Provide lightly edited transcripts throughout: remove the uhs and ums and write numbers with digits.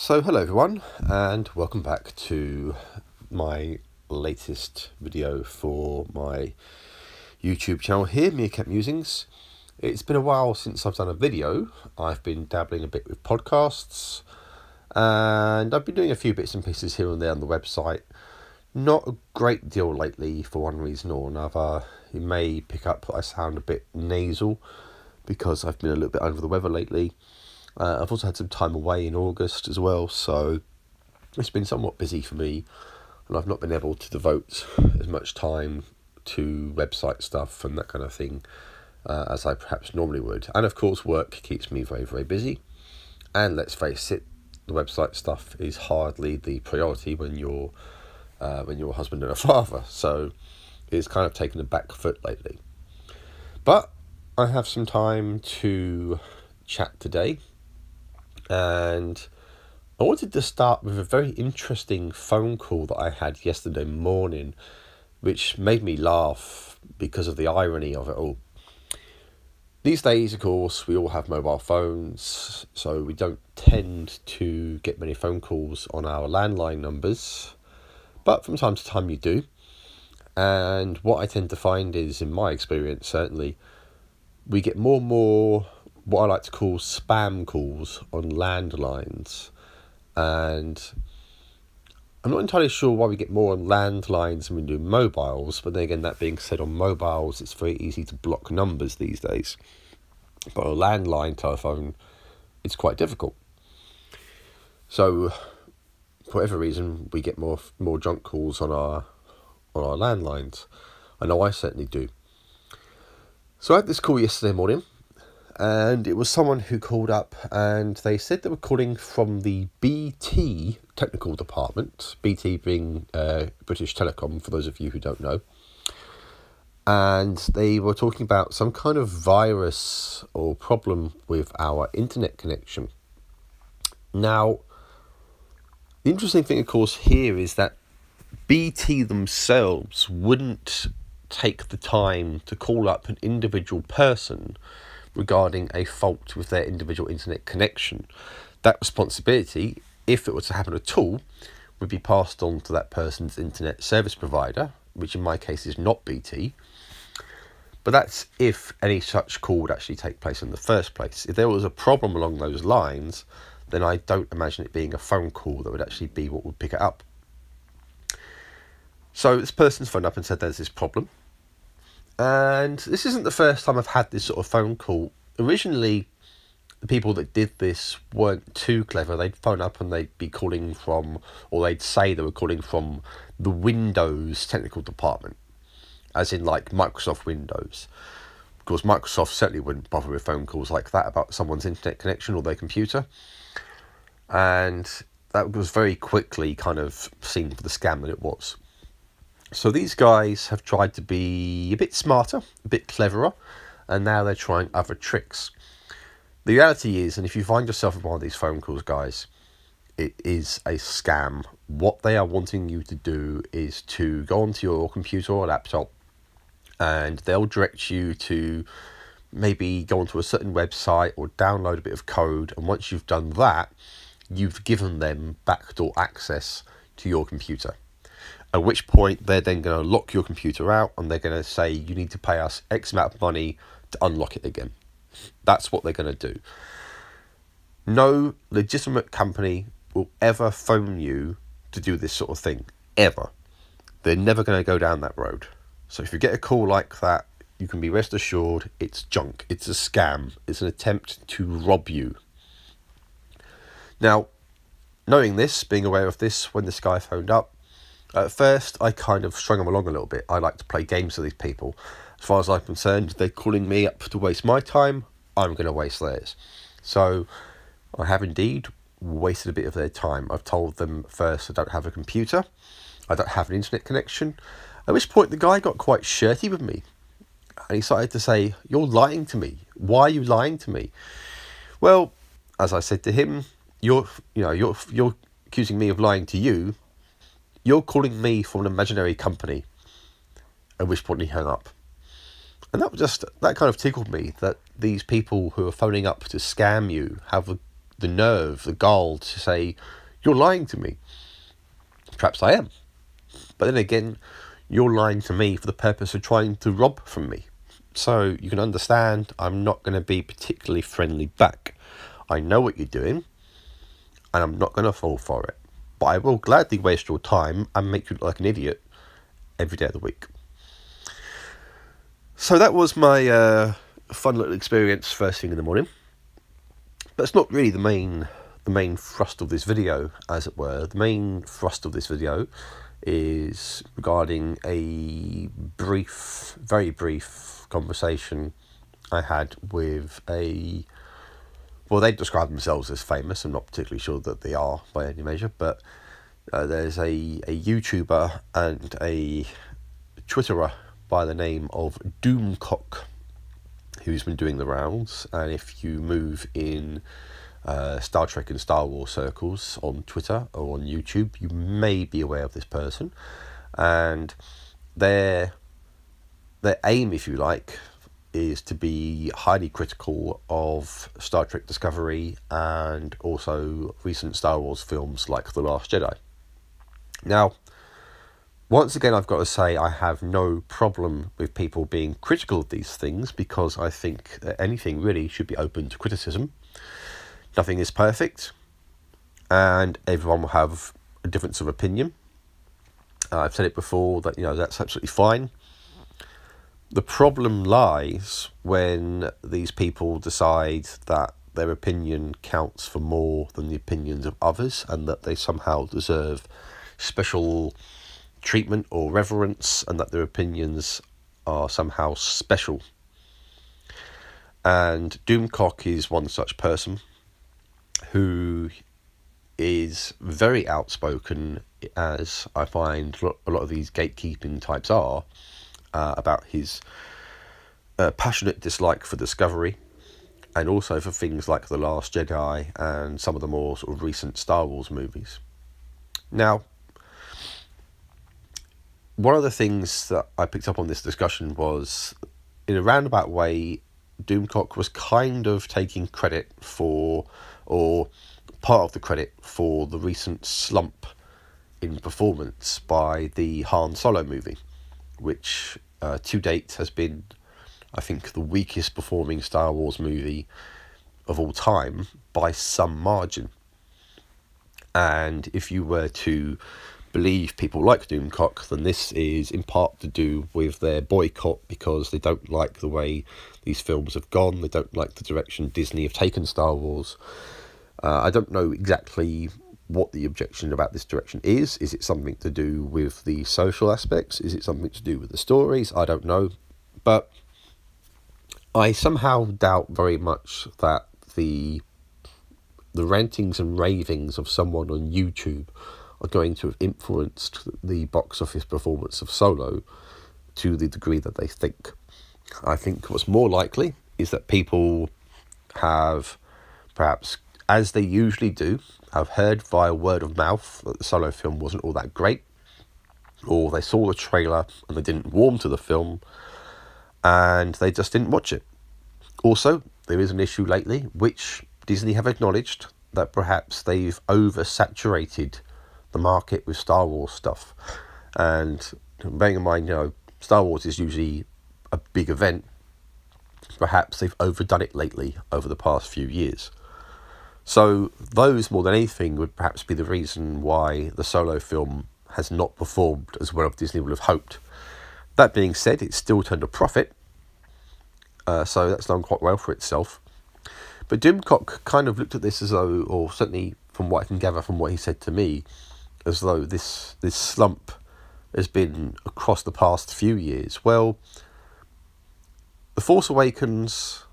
So hello everyone, and welcome back to my latest video for my YouTube channel here, Musings. It's been a while since I've done a video. I've been dabbling a bit with podcasts, and I've been doing a few bits and pieces here and there on the website. Not a great deal lately for one reason or another. You may pick up that I sound a bit nasal because I've been a little bit under the weather lately. I've also had some time away in August as well, so it's been somewhat busy for me, and I've not been able to devote as much time to website stuff and that kind of thing as I perhaps normally would. And of course, work keeps me very, very busy. And let's face it, the website stuff is hardly the priority when you're a husband and a father. So it's kind of taken a back foot lately. But I have some time to chat today. And I wanted to start with a very interesting phone call that I had yesterday morning, which made me laugh because of the irony of it all. These days, of course, we all have mobile phones, so we don't tend to get many phone calls on our landline numbers, but from time to time you do. And what I tend to find is, in my experience certainly, we get more and more what I like to call spam calls on landlines. And I'm not entirely sure why we get more on landlines than we do mobiles, but then again, that being said, on mobiles it's very easy to block numbers these days. But on a landline telephone, it's quite difficult. So, for whatever reason, we get more junk calls on our landlines. I know I certainly do. So I had this call yesterday morning, and it was someone who called up, and they said they were calling from the BT technical department, BT being British Telecom, for those of you who don't know. And they were talking about some kind of virus or problem with our internet connection. Now, the interesting thing, of course, here is that BT themselves wouldn't take the time to call up an individual person regarding a fault with their individual internet connection. That responsibility, if it were to happen at all, would be passed on to that person's internet service provider, which in my case is not BT. But that's if any such call would actually take place in the first place. If there was a problem along those lines, then I don't imagine it being a phone call that would actually be what would pick it up. So this person's phoned up and said there's this problem. And this isn't the first time I've had this sort of phone call. Originally, the people that did this weren't too clever. They'd phone up and they'd be calling from, or they'd say they were calling from the Windows technical department, as in like Microsoft Windows. Of course, Microsoft certainly wouldn't bother with phone calls like that about someone's internet connection or their computer. And that was very quickly kind of seen for the scam that it was. So these guys have tried to be a bit smarter, a bit cleverer, and now they're trying other tricks. The reality is, and if you find yourself in one of these phone calls, guys, it is a scam. What they are wanting you to do is to go onto your computer or laptop, and they'll direct you to maybe go onto a certain website or download a bit of code, and once you've done that, you've given them backdoor access to your computer. At which point, they're then going to lock your computer out, and they're going to say, you need to pay us X amount of money to unlock it again. That's what they're going to do. No legitimate company will ever phone you to do this sort of thing, ever. They're never going to go down that road. So if you get a call like that, you can be rest assured it's junk. It's a scam. It's an attempt to rob you. Now, knowing this, being aware of this, when this guy phoned up, at first, I kind of strung them along a little bit. I like to play games with these people. As far as I'm concerned, they're calling me up to waste my time. I'm going to waste theirs. So I have indeed wasted a bit of their time. I've told them first I don't have a computer. I don't have an internet connection. At which point the guy got quite shirty with me. And he started to say, you're lying to me. Why are you lying to me? Well, as I said to him, you're accusing me of lying to you. You're calling me from an imaginary company. At which point he hung up. And that kind of tickled me, that these people who are phoning up to scam you have the nerve, the gall to say, you're lying to me. Perhaps I am. But then again, you're lying to me for the purpose of trying to rob from me. So you can understand I'm not going to be particularly friendly back. I know what you're doing, and I'm not going to fall for it. But I will gladly waste your time and make you look like an idiot every day of the week. So that was my fun little experience first thing in the morning. But it's not really the main thrust of this video, as it were. The main thrust of this video is regarding a very brief conversation I had with they describe themselves as famous. I'm not particularly sure that they are by any measure, but there's a YouTuber and a Twitterer by the name of Doomcock, who's been doing the rounds. And if you move in Star Trek and Star Wars circles on Twitter or on YouTube, you may be aware of this person. And their aim, if you like, is to be highly critical of Star Trek Discovery and also recent Star Wars films like The Last Jedi. Now, once again, I've got to say I have no problem with people being critical of these things, because I think that anything really should be open to criticism. Nothing is perfect, and everyone will have a difference of opinion. I've said it before that, that's absolutely fine. The problem lies when these people decide that their opinion counts for more than the opinions of others, and that they somehow deserve special treatment or reverence, and that their opinions are somehow special. And Doomcock is one such person who is very outspoken, as I find a lot of these gatekeeping types are, about his passionate dislike for Discovery, and also for things like The Last Jedi and some of the more sort of recent Star Wars movies. Now, one of the things that I picked up on this discussion was, in a roundabout way, Doomcock was kind of taking credit for, or part of the credit for, the recent slump in performance by the Han Solo movie, which to date has been, I think, the weakest performing Star Wars movie of all time by some margin. And if you were to believe people like Doomcock, then this is in part to do with their boycott, because they don't like the way these films have gone. They don't like the direction Disney have taken Star Wars. I don't know exactly what the objection about this direction is. Is it something to do with the social aspects? Is it something to do with the stories? I don't know. But I somehow doubt very much that the rantings and ravings of someone on YouTube are going to have influenced the box office performance of Solo to the degree that they think. I think what's more likely is that people have, perhaps, as they usually do, have heard via word of mouth that the Solo film wasn't all that great, or they saw the trailer and they didn't warm to the film, and they just didn't watch it. Also, there is an issue lately, which Disney have acknowledged, that perhaps they've oversaturated the market with Star Wars stuff. And bearing in mind, Star Wars is usually a big event, perhaps they've overdone it lately over the past few years. So those, more than anything, would perhaps be the reason why the Solo film has not performed as well as Disney would have hoped. That being said, it's still turned a profit, so that's done quite well for itself. But Doomcock kind of looked at this as though, or certainly from what I can gather from what he said to me, as though this slump has been across the past few years. Well, The Force Awakens,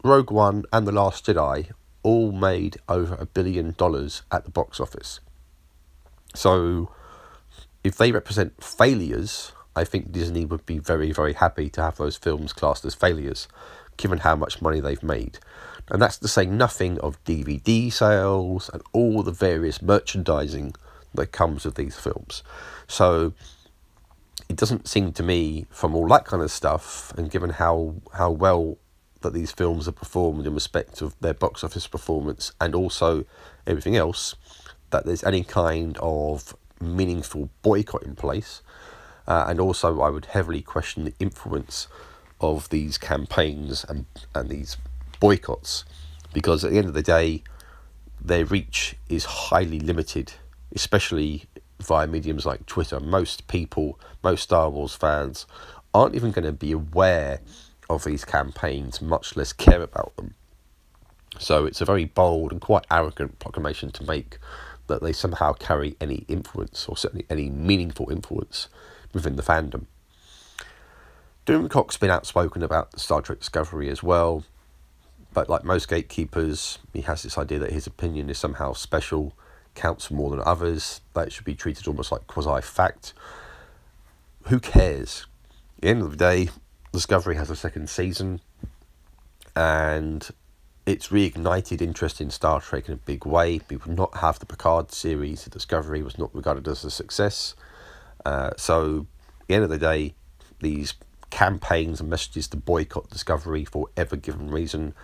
Rogue One and The Last Jedi all made over $1 billion at the box office. So if they represent failures, I think Disney would be very, very happy to have those films classed as failures, given how much money they've made. And that's to say nothing of DVD sales and all the various merchandising that comes with these films. So it doesn't seem to me, from all that kind of stuff, and given how well that these films are performed in respect of their box office performance and also everything else, that there's any kind of meaningful boycott in place. And also I would heavily question the influence of these campaigns and these boycotts, because at the end of the day, their reach is highly limited, especially via mediums like Twitter. Most people, most Star Wars fans, aren't even going to be aware of these campaigns, much less care about them. So it's a very bold and quite arrogant proclamation to make that they somehow carry any influence, or certainly any meaningful influence, within the fandom. Doomcock's been outspoken about Star Trek Discovery as well, but like most gatekeepers, he has this idea that his opinion is somehow special, counts for more than others, that it should be treated almost like quasi-fact. Who cares? At the end of the day, Discovery has a second season, and it's reignited interest in Star Trek in a big way. People would not have the Picard series. Discovery was not regarded as a success. So at the end of the day, these campaigns and messages to boycott Discovery for whatever given reason,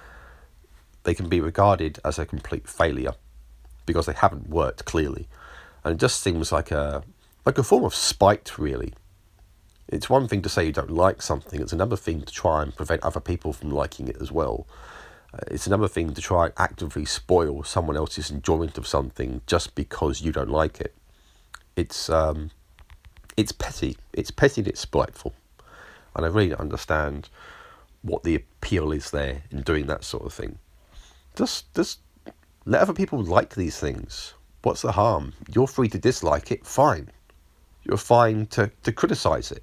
they can be regarded as a complete failure because they haven't worked clearly. And it just seems like a form of spite, really. It's one thing to say you don't like something, it's another thing to try and prevent other people from liking it as well. It's another thing to try and actively spoil someone else's enjoyment of something just because you don't like it. It's petty. It's petty and it's spiteful. And I really don't understand what the appeal is there in doing that sort of thing. Just let other people like these things. What's the harm? You're free to dislike it, fine. You're fine to criticise it.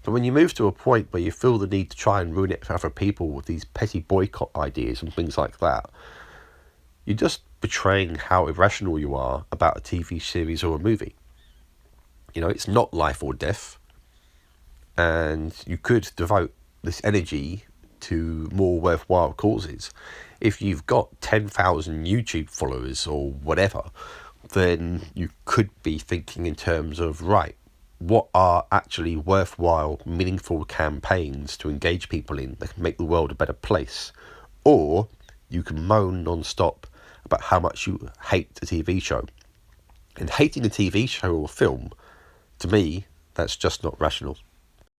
But when you move to a point where you feel the need to try and ruin it for other people with these petty boycott ideas and things like that, you're just betraying how irrational you are about a TV series or a movie. You know, it's not life or death. And you could devote this energy to more worthwhile causes. If you've got 10,000 YouTube followers or whatever, then you could be thinking in terms of, right, what are actually worthwhile, meaningful campaigns to engage people in that can make the world a better place? Or you can moan non-stop about how much you hate a TV show. And hating a TV show or film, to me, that's just not rational.